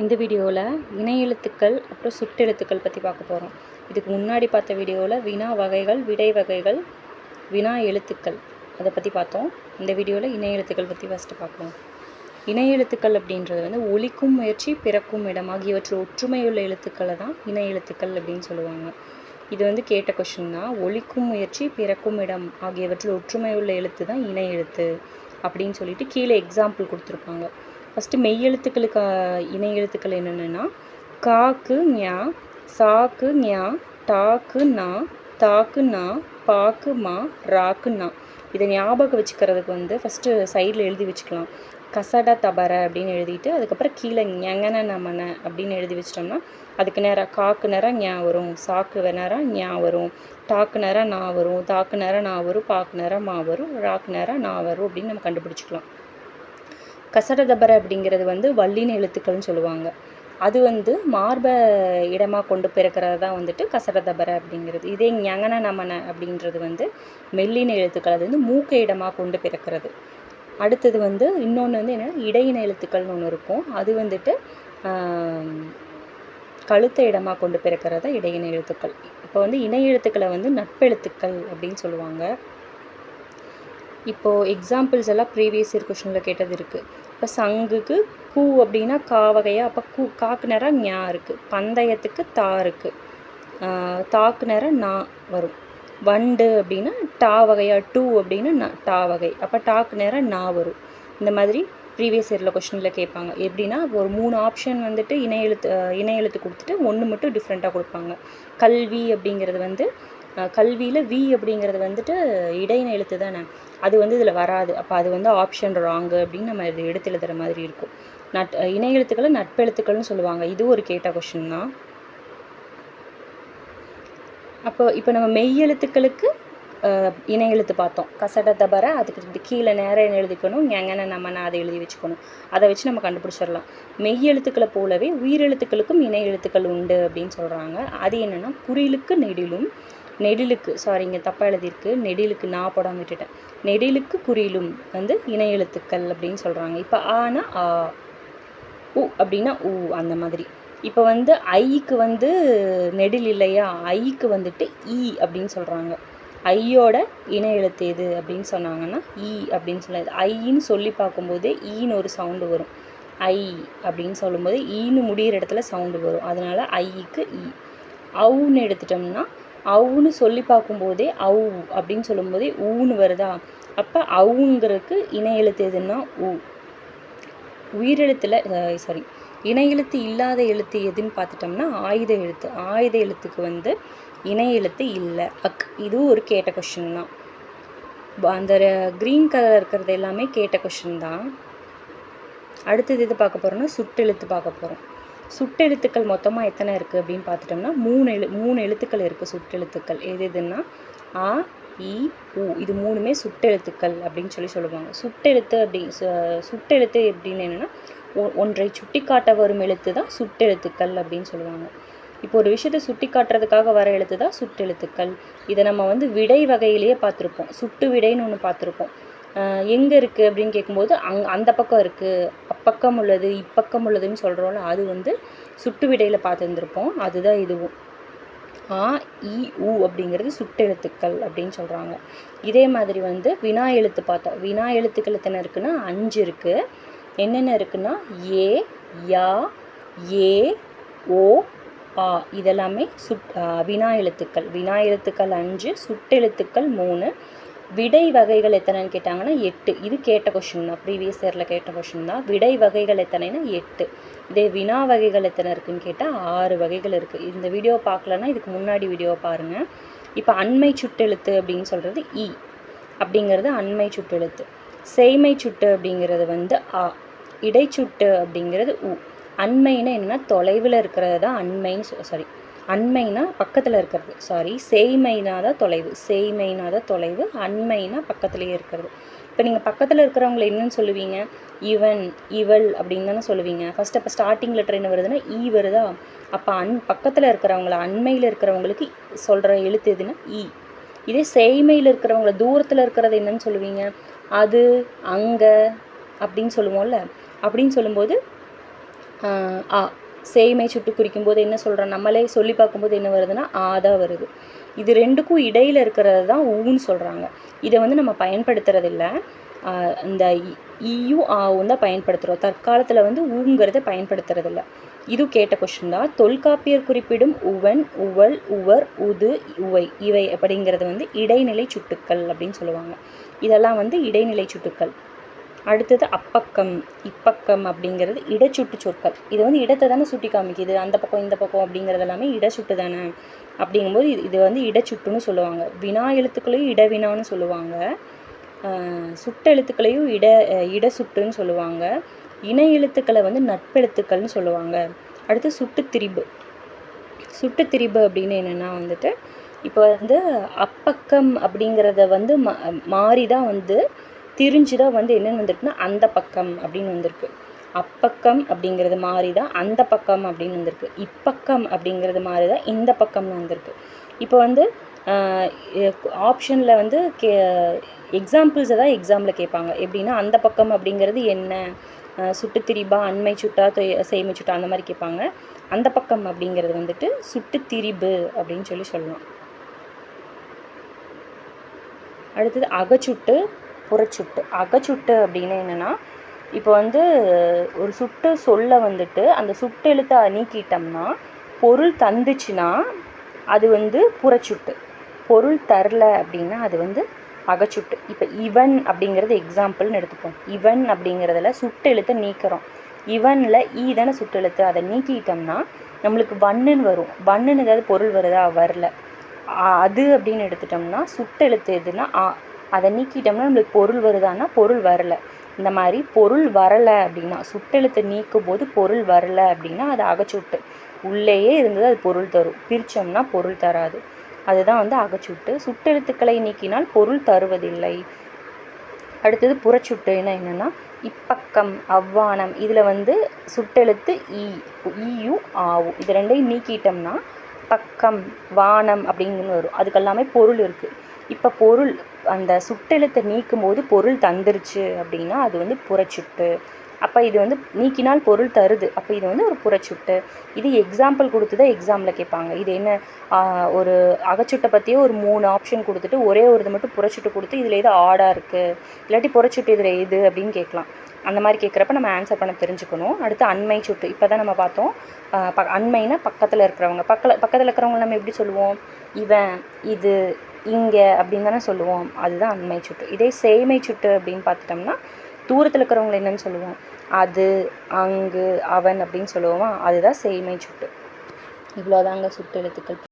இந்த வீடியோவில் இணை எழுத்துக்கள் அப்புறம் சுட்டெழுத்துக்கள் பற்றி பார்க்க போகிறோம். இதுக்கு முன்னாடி பார்த்த வீடியோவில் வினா வகைகள், விடை வகைகள், வினா எழுத்துக்கள் அதை பற்றி பார்த்தோம். இந்த வீடியோவில் இணை எழுத்துக்கள் பற்றி ஃபஸ்ட்டு பார்ப்போம். இணை எழுத்துக்கள் அப்படின்றது வந்து ஒலிக்கும் முயற்சி, பிறக்கும் இடம் ஆகியவற்றில் ஒற்றுமையுள்ள எழுத்துக்களை தான் இணை எழுத்துக்கள் அப்படின்னு சொல்லுவாங்க. இது வந்து கேட்ட கொஷின் தான். ஒலிக்கும் முயற்சி, பிறக்கும் இடம் ஆகியவற்றில் ஒற்றுமையுள்ள எழுத்து தான் இணை எழுத்து அப்படின்னு சொல்லிட்டு கீழே எக்ஸாம்பிள் கொடுத்துருப்பாங்க. ஃபஸ்ட்டு மெய் எழுத்துக்களுக்கு இணை எழுத்துக்கள் என்னென்னா காக்கு ஞா, சாக்கு ஞா, டாக்கு நா, தாக்கு நா, பாக்கு மா, ராக்கு நா. இதை ஞாபகம் வச்சுக்கிறதுக்கு வந்து ஃபஸ்ட்டு சைடில் எழுதி வச்சுக்கலாம். கசட தபர அப்படின்னு எழுதிட்டு அதுக்கப்புறம் கீழே ஞங்கன நமன அப்படின்னு எழுதி வச்சிட்டோம்னா அதுக்கு நேரம் காக்கு நேரம் ஞா வரும், சாக்கு நேரம் ஞா வரும், டாக்கு நேரம் நா வரும், தாக்கு நேரம் நா வரும், பாக்கு நேரம் மா வரும், ராக்கு நேரம் நா வரும் அப்படின்னு நம்ம கண்டுபிடிச்சிக்கலாம். கசடதபர அப்படிங்கிறது வந்து வல்லின எழுத்துக்கள்னு சொல்லுவாங்க. அது வந்து மார்பை இடமாக கொண்டு பிறக்கிறது தான் வந்துட்டு கசடதபர அப்படிங்கிறது. இதே ஞங்கன நமன அப்படின்றது வந்து மெல்லின எழுத்துக்கள், அது வந்து மூக்கை இடமாக கொண்டு பிறக்கிறது. அடுத்தது வந்து இன்னொன்று வந்து என்ன, இடையின எழுத்துக்கள்னு ஒன்று இருக்கும். அது வந்துட்டு கழுத்தை இடமாக கொண்டு பிறக்கிறதா இடையின எழுத்துக்கள். இப்போ வந்து இணை எழுத்துக்களை வந்து நட்பெழுத்துக்கள் அப்படின்னு சொல்லுவாங்க. இப்போது எக்ஸாம்பிள்ஸ் எல்லாம் ப்ரீவியஸ் இயர் கொஷனில் கேட்டது இருக்குது. இப்போ சங்குக்கு கூ அப்படின்னா கா வகையா, அப்போ காக்கு நேரம் ஞா இருக்குது. பந்தயத்துக்கு தா இருக்குது. தாக்கு நேரம் நா வரும். வண்டு அப்படின்னா டா வகையா, டூ அப்படின்னா டா வகை, அப்போ டாக்கு நேரம் நா வரும். இந்த மாதிரி ப்ரீவியஸ் இயரில் கொஷனில் கேட்பாங்க. எப்படின்னா ஒரு 3 ஆப்ஷன் வந்துட்டு இணை எழுத்து கொடுத்துட்டு ஒன்று மட்டும் டிஃப்ரெண்ட்டாக கொடுப்பாங்க. கல்வி அப்படிங்கிறது வந்து கல்வியில் வி அப்படிங்கிறது வந்துட்டு இடையின எழுத்து தானே, அது வந்து இதில் வராது. அப்போ அது வந்து ஆப்ஷன் ராங்கு அப்படின்னு நம்ம இது எடுத்து எழுதுகிற மாதிரி இருக்கும். இணை எழுத்துக்களை நட்பெழுத்துக்கள்னு சொல்லுவாங்க. இது ஒரு கேட்ட கொஷின் தான். இப்போ நம்ம மெய் எழுத்துக்களுக்கு இணை எழுத்து பார்த்தோம். கசட தபர, அதுக்கு கீழே நேரம் எழுதிக்கணும், ஞங்கன நமன அதை எழுதி வச்சுக்கணும். அதை வச்சு நம்ம கண்டுபிடிச்சிடலாம். மெய் எழுத்துக்களை போலவே உயிரெழுத்துக்களுக்கும் இணை எழுத்துக்கள் உண்டு அப்படின்னு சொல்கிறாங்க. அது என்னென்னா குறிலுக்கு நெடிலும், நெடிலுக்கு இங்கே தப்பாக எழுதியிருக்கு, நெடிலுக்கு நான் போடாமல் விட்டுட்டேன். நெடிலுக்கு குறிலும் வந்து இணை எழுத்துக்கள் அப்படின்னு சொல்கிறாங்க. இப்போ ஆனா ஆ, உ அப்படின்னா ஊ, அந்த மாதிரி. இப்போ வந்து ஐக்கு வந்து நெடில் இல்லையா, ஐக்கு வந்துட்டு ஈ அப்படின்னு சொல்கிறாங்க. ஐயோட இணை எழுத்து எது அப்படின்னு சொன்னாங்கன்னா ஈ அப்படின்னு சொன்னது. ஐன்னு சொல்லி பார்க்கும்போதே ஈன்னு ஒரு சவுண்டு வரும். ஐ அப்படின்னு சொல்லும்போது ஈன்னு முடிகிற இடத்துல சவுண்டு வரும். அதனால ஐக்கு ஈ. அவுன்னு எடுத்துட்டோம்னா அவுன்னு சொல்லி பார்க்கும்போதே அவு அப்படின்னு சொல்லும்போதே ஊன்னு வருதா, அப்போ அவுங்கிறதுக்கு இணை எழுத்து எதுன்னா ஊ. உயிரெழுத்தில் இணை எழுத்து இல்லாத எழுத்து எதுன்னு பார்த்துட்டோம்னா ஆயுத எழுத்து. ஆயுத எழுத்துக்கு வந்து இணை எழுத்து இல்லை. இதுவும் ஒரு கேட்ட கொஷின் தான். அந்த க்ரீன் கலர் இருக்கிறது எல்லாமே கேட்ட கொஷின் தான். அடுத்தது இது பார்க்க போகிறோம்னா சுட்டெழுத்து பார்க்க போகிறோம். சுட்டெழுத்துக்கள் மொத்தமாக எத்தனை இருக்குது அப்படின்னு பார்த்துட்டோம்னா 3 எழுத்துக்கள் இருக்குது சுட்டெழுத்துக்கள். எதுன்னா ஆ, இ, உ. இது 3மே சுட்டெழுத்துக்கள் அப்படின்னு சொல்லுவாங்க. சுட்டெழுத்து அப்படின்னு என்னென்னா ஒன்றை சுட்டி காட்ட வரும் எழுத்து தான் சுட்டெழுத்துக்கள் அப்படின்னு சொல்லுவாங்க. இப்போ ஒரு விஷயத்தை சுட்டி காட்டுறதுக்காக வர எழுத்து தான் சுட்டெழுத்துக்கள். இதை நம்ம வந்து விடை வகையிலேயே பார்த்துருப்போம். சுட்டு விடைன்னு ஒன்று பார்த்துருப்போம். எங்கே இருக்குது அப்படின்னு கேட்கும்போது அந்த பக்கம் இருக்குது, அப்பக்கம் உள்ளது, இப்பக்கம் உள்ளதுன்னு சொல்கிறோம்ல, அது வந்து சுட்டு விடையில் பார்த்துருந்துருப்போம். அதுதான் இதுவும். ஆ, இ, உ அப்படிங்கிறது சுட்டெழுத்துக்கள் அப்படின்னு சொல்கிறாங்க. இதே மாதிரி வந்து வினா எழுத்து பார்த்தோம். வினா எழுத்துக்கள் எத்தனை இருக்குன்னா 5 இருக்குது. என்னென்ன இருக்குன்னா ஏ, யா, ஏ, ஓ, ஆ. இதெல்லாமே வினா எழுத்துக்கள். வினா எழுத்துக்கள் 5, சுட்டெழுத்துக்கள் 3. விடை வகைகள் எத்தனைன்னு கேட்டாங்கன்னா 8. இது கேட்ட கொஷின் தான், ப்ரீவியஸ் இயரில் கேட்ட கொஷின் தான். விடை வகைகள் எத்தனைன்னா 8. இதே வினா வகைகள் எத்தனை இருக்குன்னு கேட்டால் 6 வகைகள் இருக்குது. இந்த வீடியோ பார்க்கலன்னா இதுக்கு முன்னாடி வீடியோவை பாருங்கள். இப்போ அண்மை சுட்டெழுத்து அப்படின்னு சொல்கிறது இ அப்படிங்கிறது அண்மை சுட்டெழுத்து. செய்மை சுட்டு அப்படிங்கிறது வந்து ஆ. இடைச்சுட்டு அப்படிங்கிறது உ. அண்மைன்னா என்னென்னா தொலைவில் இருக்கிறது தான் அண்மைன்னு அண்மைனா பக்கத்தில் இருக்கிறது, செய்மைனா தான் தொலைவு, செய்மைனா தான் தொலைவு, அண்மைனா பக்கத்துலேயே இருக்கிறது. இப்போ நீங்கள் பக்கத்தில் இருக்கிறவங்கள என்னன்னு சொல்லுவீங்க, இவன், இவள் அப்படின்னு தானே சொல்லுவீங்க. அப்போ ஸ்டார்டிங் லெட்டர் என்ன வருதுன்னா ஈ வருதா, அப்போ பக்கத்தில் இருக்கிறவங்கள, அண்மையில் இருக்கிறவங்களுக்கு சொல்கிற எழுத்து எதுன்னா ஈ. இதே செய்மையில் இருக்கிறவங்கள, தூரத்தில் இருக்கிறது என்னன்னு சொல்லுவீங்க, அது, அங்கே அப்படின்னு சொல்லுவோம்ல. அப்படின்னு சொல்லும்போது ஆ. சேய்மை சுட்டு குறிக்கும்போது என்ன சொல்கிறோம், நம்மளே சொல்லி பார்க்கும்போது என்ன வருதுன்னா ஆ தான் வருது. இது ரெண்டுக்கும் இடையில் இருக்கிறது தான் ஊன்னு சொல்கிறாங்க. இதை வந்து நம்ம பயன்படுத்துறதில்ல. இந்த ஈயும் ஆவும் தான் பயன்படுத்துகிறோம். தற்காலத்தில் வந்து ஊங்கிறத பயன்படுத்துறதில்ல. இது கேட்ட கொஷின் தான். தொல்காப்பியர் குறிப்பிடும் உவன், உவல், உவர், உது, உவை இவை அப்படிங்கிறது வந்து இடைநிலை சுட்டுக்கள் அப்படின்னு சொல்லுவாங்க. இதெல்லாம் வந்து இடைநிலை சுட்டுக்கள். அடுத்தது அப்பக்கம், இப்பக்கம் அப்படிங்கிறது இடச்சுட்டு சொற்கள். இது வந்து இடத்தை தானே சுட்டி காமிக்குது, அந்த பக்கம் இந்த பக்கம் அப்படிங்கிறது எல்லாமே இடச்சுட்டு தானே. அப்படிங்கும்போது இது வந்து இடச்சுட்டுன்னு சொல்லுவாங்க. வினா எழுத்துக்களையும் இடவினான்னு சொல்லுவாங்க. சுட்டெழுத்துக்களையும் இடசுட்டுன்னு சொல்லுவாங்க. இணை எழுத்துக்களை வந்து நட்பெழுத்துக்கள்னு சொல்லுவாங்க. அடுத்து சுட்டுத்திரிபு. சுட்டுத்திரிபு அப்படின்னு என்னென்னா வந்துட்டு இப்போ வந்து அப்பக்கம் அப்படிங்கிறத வந்து மாறி தான் வந்து திரிஞ்சு தான் வந்து என்னென்னு வந்திருக்குன்னா அந்த பக்கம் அப்படின்னு வந்திருக்கு. அப்பக்கம் அப்படிங்கிறது மாறி தான் அந்த பக்கம் அப்படின்னு வந்திருக்கு. இப்பக்கம் அப்படிங்கிறது மாறி தான் இந்த பக்கம்னு வந்திருக்கு. இப்போ வந்து ஆப்ஷனில் வந்து எக்ஸாம்பிள்ஸை தான் எக்ஸாமில் கேட்பாங்க. எப்படின்னா அந்த பக்கம் அப்படிங்கிறது என்ன, சுட்டுத்திரிபா, அண்மை சுட்டா, சேய்மை சுட்டா, அந்த மாதிரி கேட்பாங்க. அந்த பக்கம் அப்படிங்கிறது வந்துட்டு சுட்டுத்திரிபு அப்படின்னு சொல்லலாம். அடுத்தது அகச்சுட்டு, புறச்சுட்டு. அகச்சுட்டு அப்படின்னு என்னென்னா இப்போ வந்து ஒரு சுட்டு சொல்ல வந்துட்டு அந்த சுட்டு எழுத்தை நீக்கிட்டோம்னா பொருள் தந்துச்சுன்னா அது வந்து புறச்சுட்டு. பொருள் தரல அப்படின்னா அது வந்து அகச்சுட்டு. இப்போ இவன் அப்படிங்கிறது எக்ஸாம்பிள்னு எடுத்துப்போம். இவன் அப்படிங்கிறதுல சுட்டு எழுத்தை நீக்கிறோம். இவனில் ஈ தானே சுட்டு எழுத்து, அதை நீக்கிட்டோம்னா நம்மளுக்கு வண்ணுன்னு வரும். வண்ணுன்னு ஏதாவது பொருள் வருதா, வரல. அது அப்படின்னு எடுத்துட்டோம்னா சுட்டு எழுத்து எதுனா அதை நீக்கிட்டோம்னா நம்மளுக்கு பொருள் வருதான்னா பொருள் வரலை. இந்த மாதிரி பொருள் வரலை அப்படின்னா சுட்டெழுத்தை நீக்கும் போது பொருள் வரலை அப்படின்னா அது அகச்சுட்டு. உள்ளேயே இருந்தது அது பொருள் தரும், பிரித்தோம்னா பொருள் தராது. அதுதான் வந்து அகச்சுட்டு. சுட்டெழுத்துக்களை நீக்கினால் பொருள் தருவதில்லை. அடுத்தது புறச்சுட்டுன்னா என்னென்னா இப்பக்கம், அவ்வானம். இதில் வந்து சுட்டெழுத்து ஈயும் ஆவும். இது ரெண்டையும் நீக்கிட்டோம்னா பக்கம், வானம் அப்படின்னு வரும். அதுக்கெல்லாமே பொருள் இருக்குது. இப்போ பொருள் அந்த சுட்டெழுத்தை நீக்கும் போது பொருள் தந்துருச்சு அப்படின்னா அது வந்து புறச்சுட்டு. அப்போ இது வந்து நீக்கினால் பொருள் தருது, அப்போ இது வந்து ஒரு புறச்சுட்டு. இது எக்ஸாம்பிள் கொடுத்து தான் எக்ஸாமில் கேட்பாங்க. இது என்ன, ஒரு அகச்சுட்டை பற்றியே ஒரு 3 ஆப்ஷன் கொடுத்துட்டு ஒரே ஒரு இது மட்டும் புறச்சுட்டு கொடுத்து இதில் எது ஆடாக இருக்குது, இல்லாட்டி புறச்சுட்டு இதில் எது அப்படின்னு கேட்கலாம். அந்த மாதிரி கேட்குறப்ப நம்ம ஆன்சர் பண்ண தெரிஞ்சுக்கணும். அடுத்து அண்மை சுட்டு. இப்போ தான் நம்ம பார்த்தோம். அண்மைனா பக்கத்தில் இருக்கிறவங்க. பக்கத்தில் இருக்கிறவங்க நம்ம எப்படி சொல்லுவோம், இவன், இது, இங்கே அப்படின்னு தானே சொல்லுவோம். அதுதான் அண்மை சுட்டு. இதே சேய்மை சுட்டு அப்படின்னு பார்த்துட்டோம்னா தூரத்தில் இருக்கிறவங்களை என்னன்னு சொல்லுவோம், அது, அங்கு, அவன் அப்படின்னு சொல்லுவோமா, அதுதான் சேய்மை சுட்டு. இவ்வளோதாங்க சுட்டு எழுத்துக்கள்.